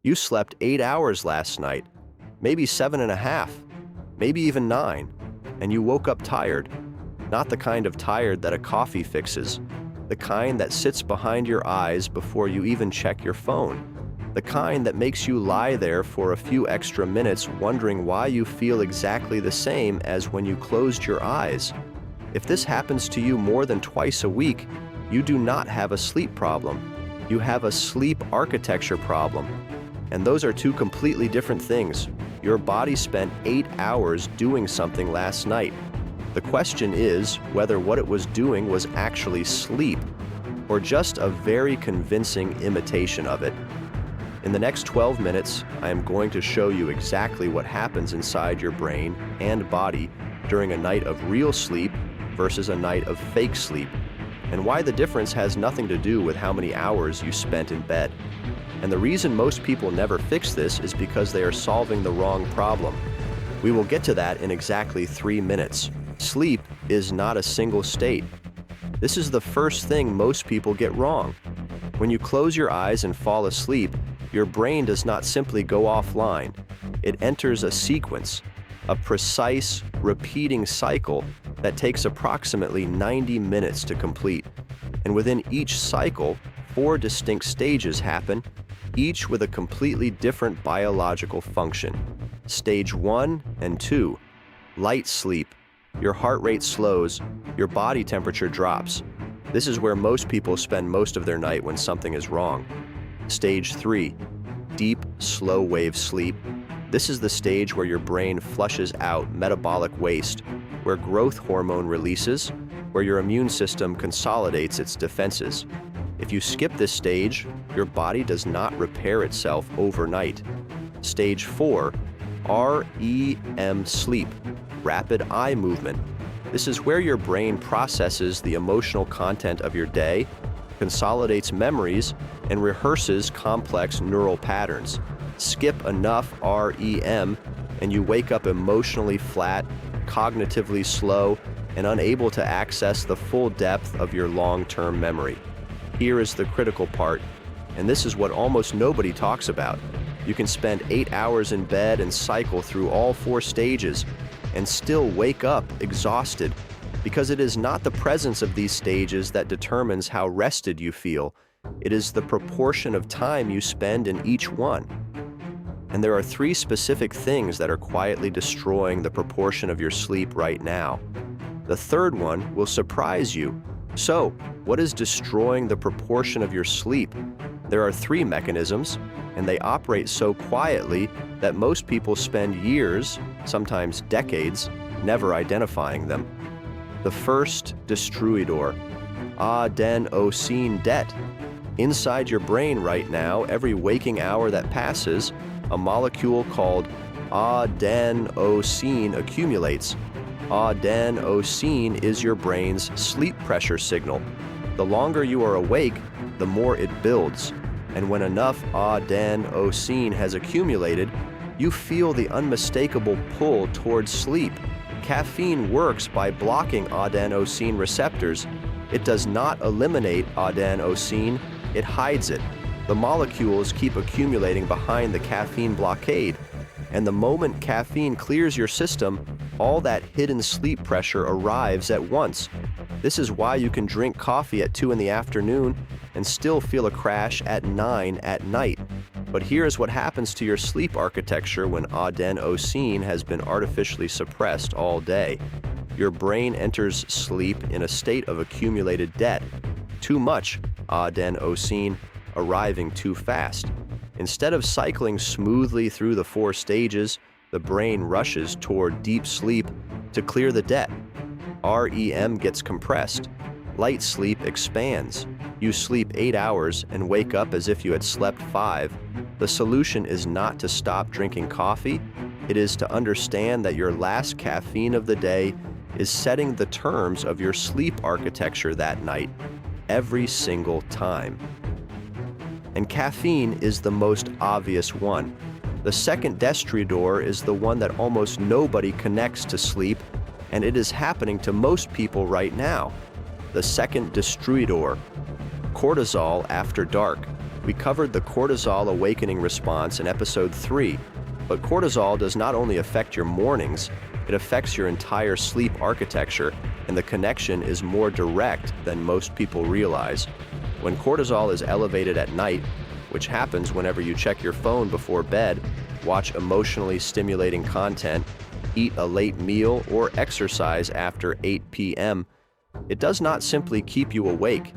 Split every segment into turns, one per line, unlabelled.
You slept 8 hours last night, maybe 7.5, maybe even 9, and you woke up tired. Not the kind of tired that a coffee fixes, the kind that sits behind your eyes before you even check your phone, the kind that makes you lie there for a few extra minutes wondering why you feel exactly the same as when you closed your eyes. If this happens to you more than twice a week, you do not have a sleep problem. You have a sleep architecture problem. And those are two completely different things. Your body spent 8 hours doing something last night. The question is whether what it was doing was actually sleep, or just a very convincing imitation of it. In the next 12 minutes, I am going to show you exactly what happens inside your brain and body during a night of real sleep versus a night of fake sleep, and why the difference has nothing to do with how many hours you spent in bed. And the reason most people never fix this is because they are solving the wrong problem. We will get to that in exactly 3 minutes. Sleep is not a single state. This is the first thing most people get wrong. When you close your eyes and fall asleep, your brain does not simply go offline. It enters a sequence, a precise, repeating cycle that takes approximately 90 minutes to complete. And within each cycle, 4 distinct stages happen, each with a completely different biological function. Stage 1 and 2, light sleep. Your heart rate slows, your body temperature drops. This is where most people spend most of their night when something is wrong. Stage 3, deep, slow wave sleep. This is the stage where your brain flushes out metabolic waste, where growth hormone releases, where your immune system consolidates its defenses. If you skip this stage, your body does not repair itself overnight. Stage 4, REM sleep, rapid eye movement. This is where your brain processes the emotional content of your day, consolidates memories, and rehearses complex neural patterns. Skip enough REM, and you wake up emotionally flat, cognitively slow, and unable to access the full depth of your long-term memory. Here is the critical part, and this is what almost nobody talks about. You can spend 8 hours in bed and cycle through all 4 stages, and still wake up exhausted, because it is not the presence of these stages that determines how rested you feel. It is the proportion of time you spend in each one. And there are 3 specific things that are quietly destroying the proportion of your sleep right now. The third one will surprise you. So, what is destroying the proportion of your sleep? There are 3 mechanisms, and they operate so quietly that most people spend years, sometimes decades, never identifying them. The first, destruidor, adenosine det. Inside your brain right now, every waking hour that passes, a molecule called adenosine accumulates. Adenosine is your brain's sleep pressure signal. The longer you are awake, the more it builds. And when enough adenosine has accumulated, you feel the unmistakable pull towards sleep. Caffeine works by blocking adenosine receptors. It does not eliminate adenosine, it hides it. The molecules keep accumulating behind the caffeine blockade. And the moment caffeine clears your system, all that hidden sleep pressure arrives at once. This is why you can drink coffee at 2 in the afternoon and still feel a crash at 9 at night. But here's what happens to your sleep architecture when adenosine has been artificially suppressed all day. Your brain enters sleep in a state of accumulated debt. Too much adenosine arriving too fast. Instead of cycling smoothly through the 4 stages, the brain rushes toward deep sleep to clear the debt. REM gets compressed. Light sleep expands. You sleep 8 hours and wake up as if you had slept 5. The solution is not to stop drinking coffee. It is to understand that your last caffeine of the day is setting the terms of your sleep architecture that night, every single time. And caffeine is the most obvious one. The second destruidor is the one that almost nobody connects to sleep, and it is happening to most people right now. The second destruidor, cortisol after dark. We covered the cortisol awakening response in episode 3, but cortisol does not only affect your mornings, it affects your entire sleep architecture, and the connection is more direct than most people realize. When cortisol is elevated at night, which happens whenever you check your phone before bed, watch emotionally stimulating content, eat a late meal, or exercise after 8 p.m., it does not simply keep you awake,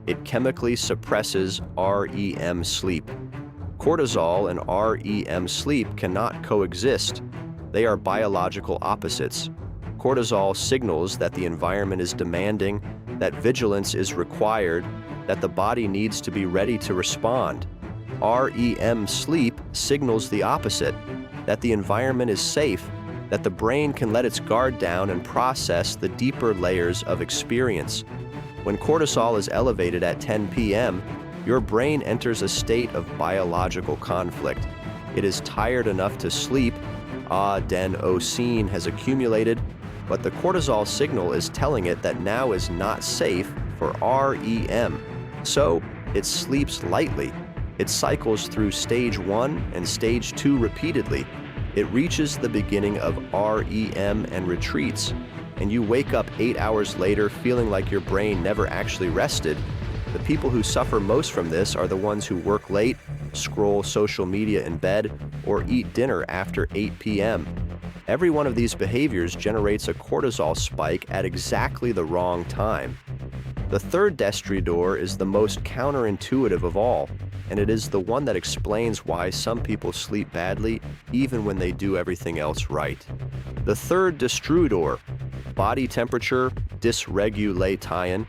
it chemically suppresses REM sleep. Cortisol and REM sleep cannot coexist. They are biological opposites. Cortisol signals that the environment is demanding, that vigilance is required, that the body needs to be ready to respond. REM sleep signals the opposite, that the environment is safe, that the brain can let its guard down and process the deeper layers of experience. When cortisol is elevated at 10 p.m., your brain enters a state of biological conflict. It is tired enough to sleep, adenosine has accumulated, but the cortisol signal is telling it that now is not safe for REM. So, it sleeps lightly. It cycles through stage 1 and stage 2 repeatedly. It reaches the beginning of REM and retreats, and you wake up 8 hours later feeling like your brain never actually rested. The people who suffer most from this are the ones who work late, scroll social media in bed, or eat dinner after 8 p.m. Every one of these behaviors generates a cortisol spike at exactly the wrong time. The third DESCRIÇÃO is the most counterintuitive of all, and it is the one that explains why some people sleep badly even when they do everything else right. The third DESCRIÇÃO, body temperature dysregulation.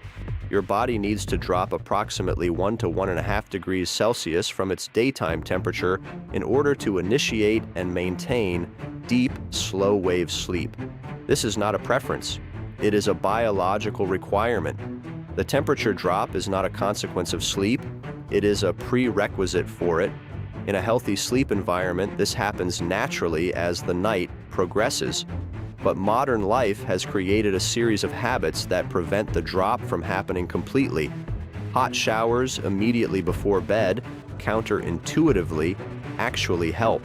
Your body needs to drop approximately 1 to 1.5 degrees Celsius from its daytime temperature in order to initiate and maintain deep, slow-wave sleep. This is not a preference. It is a biological requirement. The temperature drop is not a consequence of sleep. It is a prerequisite for it. In a healthy sleep environment, this happens naturally as the night progresses. But modern life has created a series of habits that prevent the drop from happening completely. Hot showers immediately before bed, counterintuitively, actually help.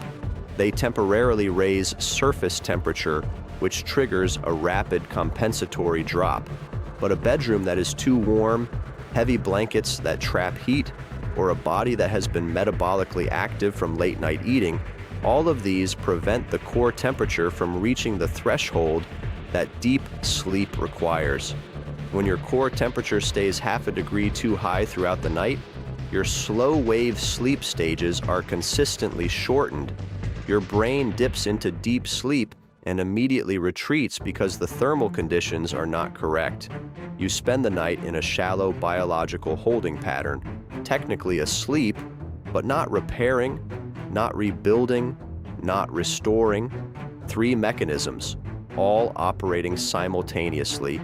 They temporarily raise surface temperature, which triggers a rapid compensatory drop. But a bedroom that is too warm, heavy blankets that trap heat, or a body that has been metabolically active from late-night eating, all of these prevent the core temperature from reaching the threshold that deep sleep requires. When your core temperature stays half a degree too high throughout the night, your slow-wave sleep stages are consistently shortened. Your brain dips into deep sleep and immediately retreats because the thermal conditions are not correct. You spend the night in a shallow biological holding pattern, technically asleep, but not repairing, not rebuilding, not restoring. 3 mechanisms, all operating simultaneously,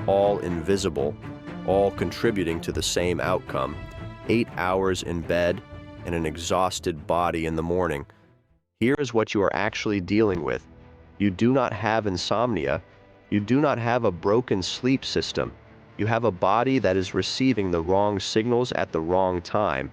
all invisible, all contributing to the same outcome: 8 hours in bed and an exhausted body in the morning. Here is what you are actually dealing with. You do not have insomnia. You do not have a broken sleep system. You have a body that is receiving the wrong signals at the wrong time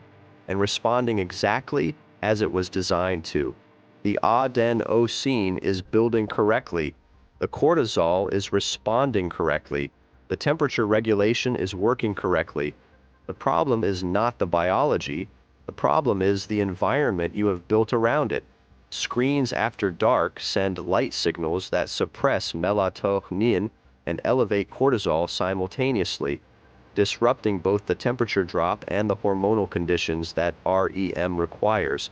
and responding exactly as it was designed to. The adenosine is building correctly. The cortisol is responding correctly. The temperature regulation is working correctly. The problem is not the biology. The problem is the environment you have built around it. Screens after dark send light signals that suppress melatonin and elevate cortisol simultaneously, disrupting both the temperature drop and the hormonal conditions that REM requires.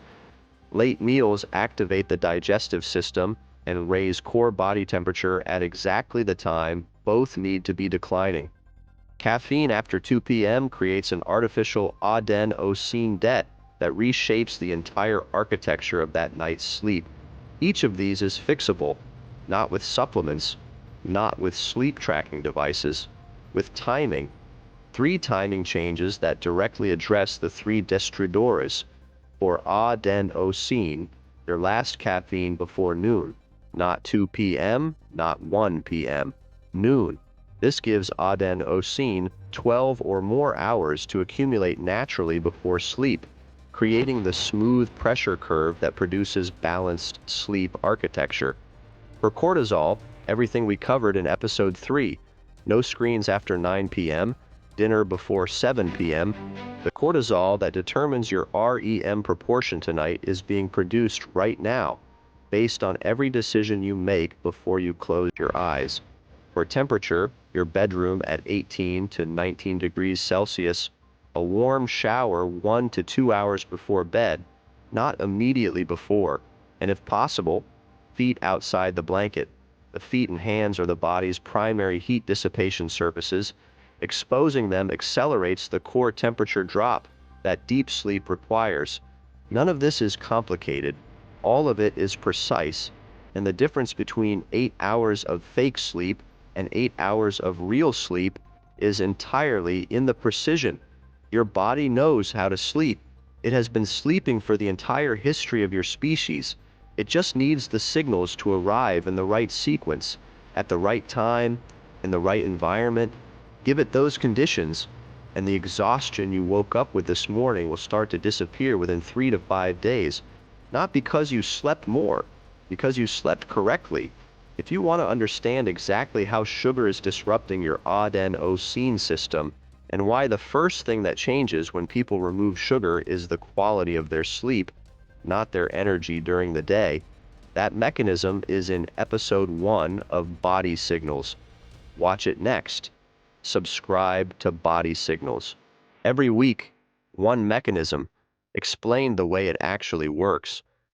Late meals activate the digestive system and raise core body temperature at exactly the time both need to be declining. Caffeine after 2 p.m. creates an artificial adenosine debt that reshapes the entire architecture of that night's sleep. Each of these is fixable, not with supplements, not with sleep tracking devices, with timing. 3 timing changes that directly address the 3 DESCRIÇãOs. For adenosine, your last caffeine before noon, not 2 p.m., not 1 p.m., noon. This gives adenosine 12 or more hours to accumulate naturally before sleep. creating the smooth pressure curve that produces balanced sleep architecture. For cortisol, everything we covered in episode 3, no screens after 9 p.m., dinner before 7 p.m., the cortisol that determines your REM proportion tonight is being produced right now, based on every decision you make before you close your eyes. For temperature, your bedroom at 18 to 19 degrees Celsius, a warm shower 1 to 2 hours before bed, not immediately before, and if possible, feet outside the blanket. The feet and hands are the body's primary heat dissipation surfaces. Exposing them accelerates the core temperature drop that deep sleep requires. None of this is complicated. All of it is precise, and the difference between 8 hours of fake sleep and 8 hours of real sleep is entirely in the precision. Your body knows how to sleep. It has been sleeping for the entire history of your species. It just needs the signals to arrive in the right sequence, at the right time, in the right environment. Give it those conditions, and the exhaustion you woke up with this morning will start to disappear within 3 to 5 days. Not because you slept more, because you slept correctly. If you want to understand exactly how sugar is disrupting your adenosine system, and why the first thing that changes when people remove sugar is the quality of their sleep, not their energy during the day, that mechanism is in episode 1 of Body Signals. Watch it next. Subscribe to Body Signals. Every week, one mechanism. Explain the way it actually works.